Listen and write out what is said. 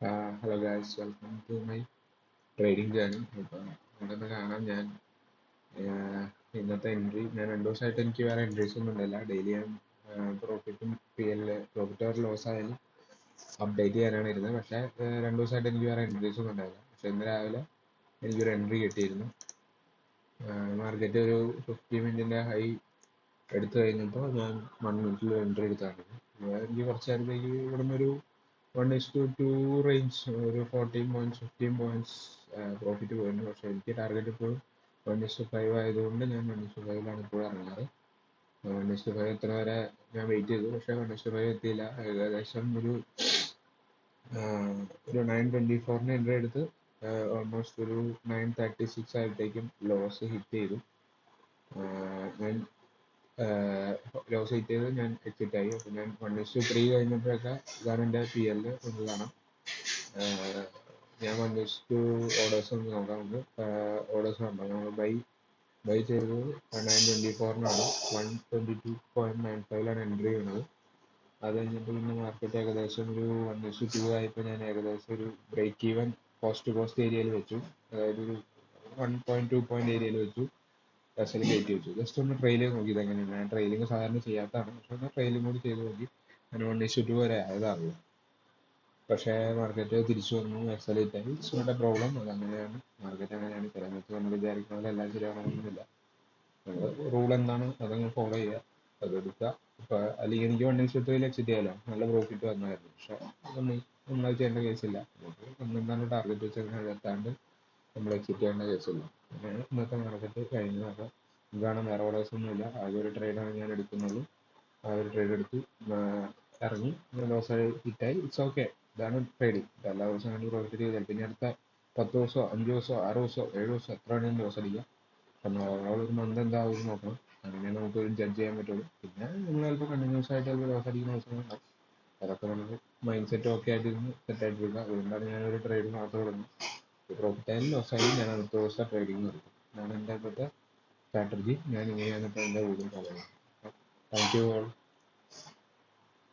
Hello guys, welcome to my trading journey. ഇപ്പം ഇവിടെ കാണാം ഞാൻ ഇന്നത്തെ എൻട്രി. ഞാൻ 2 ദിവസമായിട്ട് എനിക്ക് വേറെ എൻട്രീസ് ഒന്നും ഉണ്ടല്ല. ഡെയിലി ഞാൻ പ്രോഫിറ്റും പ്രോഫിറ്റ് ഓർ ലോസ് ആയാലും അപ്ഡേറ്റ് ചെയ്യാനാണ് ഇരുന്നത്. പക്ഷേ 2 ദിവസമായിട്ട് എനിക്ക് വേറെ എൻട്രീസ് ഒന്നും ഉണ്ടായില്ല. പക്ഷെ ഇന്ന് രാവിലെ എനിക്കൊരു എൻട്രി കിട്ടിയിരുന്നു. മാർക്കറ്റ് ഒരു 50 മിനിറ്റിൻ്റെ ഹൈ എടുത്തു കഴിഞ്ഞപ്പോൾ ഞാൻ 1 മിനിറ്റിൽ എൻട്രി എടുത്താണ്. എനിക്ക് കുറച്ച് നേരത്തേക്ക് ഇവിടുന്ന് ഒരു 1:2 റേഞ്ച് ഒരു 14 പോയിന്റ്സ് 15 പോയിന്റ്സ് പ്രോഫിറ്റ് പോയിരുന്നു. പക്ഷേ എനിക്ക് ടാർഗറ്റ് ഇപ്പോൾ 1:5 ആയതുകൊണ്ട് ഞാൻ 1:5 ഇപ്പോൾ ഇറങ്ങാറ്. 1:5 എത്ര വരെ ഞാൻ വെയിറ്റ് ചെയ്തു, പക്ഷേ 1:5 എത്തിയില്ല. ഏകദേശം ഒരു 9:24 എൻട്രി എടുത്ത് ഓൾമോസ്റ്റ് ഒരു 9:36 ആയപ്പോഴത്തേക്കും ലോസ് ഹിറ്റ് ചെയ്തു. ഞാൻ ലോസ് ഹിറ്റ് ചെയ്ത് ഞാൻ എക്സിറ്റ് ആയി. അപ്പോൾ ഞാൻ 1:3 കഴിഞ്ഞപ്പോഴൊക്കെ ഇതാണ് എൻ്റെ PL ഒന്ന് കാണാം. ഞാൻ 1:2 ഓർഡേഴ്സ് ഒന്ന് നോക്കാം. നമുക്ക് ഓർഡേഴ്സ് കണ്ടോ? നമ്മൾ ബൈ ചെയ്തത് 9:24 122.95 എൻട്രി ചെയ്യുന്നത്. അത് കഴിഞ്ഞിട്ട് പിന്നെ മാർക്കറ്റ് ഏകദേശം ഒരു 1:2 ആയപ്പോൾ ഞാൻ ഏകദേശം ഒരു ബ്രേക്ക് ഈവൻ കോസ്റ്റ് ഏരിയയിൽ വെച്ചു. അതായത് ഒരു 1.2 ഏരിയയിൽ വെച്ചു. കയറ്റി വെച്ചു. ജസ്റ്റ് ഒന്ന് ട്രെയിൽ ചെയ്ത് നോക്കി ഇതെങ്ങനെയാണ്. ഞാൻ ട്രെയിലിംഗ് സാധാരണ ചെയ്യാത്തതാണ്, പക്ഷെ ഒന്ന് ട്രെയിലിംഗ് കൂടി ചെയ്ത് നോക്കി. ഞാൻ 1:2 വരെ ആയതാകും. പക്ഷേ മാർക്കറ്റ് തിരിച്ചു വന്നു, എക്സലേറ്റ് ആയി. It's not a problem. അത് അങ്ങനെയാണ്, മാർക്കറ്റ് അങ്ങനെയാണ്. ചില സമയത്ത് നമ്മൾ വിചാരിക്കുന്ന പോലെ എല്ലാം ശരിയാവണമെന്നില്ല. നമ്മൾ റൂൾ എന്താണ് അതങ്ങ് ഫോളോ ചെയ്യുക, അതെടുക്കുക. ഇപ്പം അല്ലെങ്കിൽ എനിക്ക് 1:3 എക്സിറ്റ് ചെയ്യാലോ, നല്ല പ്രോഫിറ്റ് വന്നായിരുന്നു. പക്ഷെ നമ്മളത് ചെയ്യേണ്ട കേസില്ല. എന്താണ് ടാർഗറ്റ് വെച്ചാൽ എത്താണ്ട് നമ്മൾ എക്സിറ്റ് ചെയ്യേണ്ട കേസില്ല. അങ്ങനെയാണ് ഇന്നത്തെ മാർക്കറ്റ് കഴിഞ്ഞത്. അപ്പോൾ ഇതാണ്, വേറെ ഓർഡേഴ്സ് ഒന്നുമില്ല. ആകെ ഒരു ട്രേഡാണ് ഞാൻ എടുക്കുന്നുള്ളൂ. ആ ഒരു ട്രേഡ് എടുത്ത് ഇറങ്ങി ലോസ് ഹിറ്റായി. It's okay. ഇതാണ് ട്രേഡിങ്. എല്ലാ ദിവസവും വേണ്ടി പ്രോഫിറ്റ് ചെയ്താൽ പിന്നെ അടുത്ത 10 ദിവസമോ 5 ദിവസമോ 6 ദിവസമോ 7 ദിവസം എത്ര വേണമെങ്കിലും ലോസ് അടിക്കാം. അപ്പം ഓവറോൾ ഒരു മന്ത് എന്താവും നോക്കണം. അങ്ങനെ നമുക്ക് ജഡ്ജ് ചെയ്യാൻ പറ്റുള്ളൂ. പിന്നെ നമ്മൾ ചിലപ്പോൾ കണ്ടിന്യൂസ് ആയിട്ട് ചിലപ്പോൾ ലോസ് അടിക്കുന്ന ദിവസങ്ങളുണ്ടാവും. അതൊക്കെ നമുക്ക് മൈൻഡ് സെറ്റ് ഓക്കെ ആയിട്ടിരുന്ന് സെറ്റായിട്ടിരിക്കുക. അതുകൊണ്ടാണ് ഞാനൊരു ട്രേഡ് മാത്രം ഇടുന്നത്. പ്രോഫിറ്റ് ആയാലും ലോസ് ആയാലും ഞാൻ അടുത്ത ദിവസം ട്രേഡിങ് നടത്തും. ഇതാണ് എൻ്റെ ഇപ്പോഴത്തെ സ്ട്രാറ്റജി. ഞാൻ ഇങ്ങനെയാണ് ഇപ്പോൾ എൻ്റെ വീടും പറയുന്നത്. Thank you all.